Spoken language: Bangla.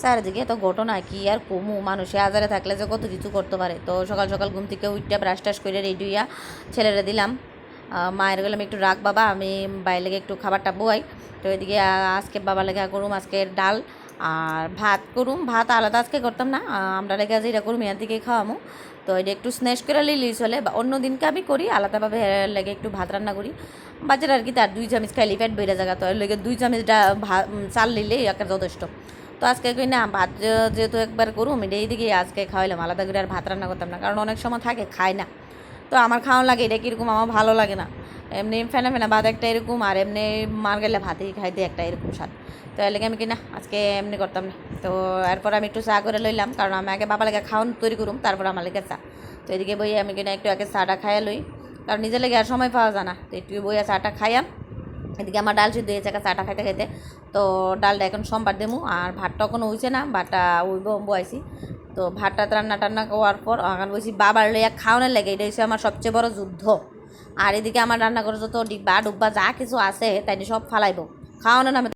চারিদিকে এত ঘটনা কি আর কমু, মানুষে আজারে থাকলে যে কত কিছু করতে পারে। তো সকাল সকাল ঘুম থেকে উঠতে ব্রাশ টাশ করে রেডি হইয়া ছেলেরা দিলাম। মায়ের গেলাম একটু রাখ বাবা, আমি বাইরে লেগে একটু খাবারটা বই। তো এদিকে আজকে বাবা লেগে করুম আজকে ডাল আর ভাত করুম। ভাত আলাদা আজকে করতাম না, আমরা লেগে যেটা করুম এর দিকে খাওয়ামো। তো এটা একটু স্ন্যাশ করে লিলি চলে, বা অন্য দিনকে আমি করি আলাদাভাবে লেগে একটু ভাত রান্না করি। বাজার আর কি তার 2 চামচ খাইলে পেট বেড়ে জায়গা, তো এর লেগে 2 চামচ ভাত চাল নিলেই একটা যথেষ্ট। তো আজকে কই না ভাত যেহেতু একবার করুম এটা এইদিকে আজকে খাওয়াইলাম, আলাদা করে আর ভাত রান্না করতাম না, কারণ অনেক সময় থাকে খায় না। তো আমার খাওয়া লাগে এটা কীরকম আমার ভালো লাগে না, এমনি ফেনা ফেনা ভাত একটা এরকম, আর এমনি মার গেলে ভাতেই খাইতে একটা এরকম স্বাদ। তো এর লেগে আমি কিনা আজকে এমনি করতাম না। তো এরপর আমি একটু চা করে লইলাম, কারণ আমি আগে বাবা লেগে খাওয়ান তৈরি করুম, তারপর আমার লেগে চা। তো এদিকে বই আমি কিনা একটু আগে চাটা খাইয়া লই, কারণ নিজের লেগে আর সময় পাওয়া যায় না। তো একটু বইয়া চাটা খাইয়া এদিকে আমার ডাল সিদ্ধ হয়েছে চাটা খাইতে খাইতে। তো ডালটা এখন সোমবার দেবো, আর ভাতটা কোনো হয়েছে না, ভাতটা উইব বয়াইছি। তো ভাতটা রান্না টান্না করার পর এখন বলছি বাবার লইয়া খাওয়ানোর লেগে, এটা হচ্ছে আমার সবচেয়ে বড় যুদ্ধ। আর এদিকে আমার রান্না করে যত ডিব্বা ডুব্বা যা কিছু আছে তাই সব ফালাইব খাওয়ানো নামে।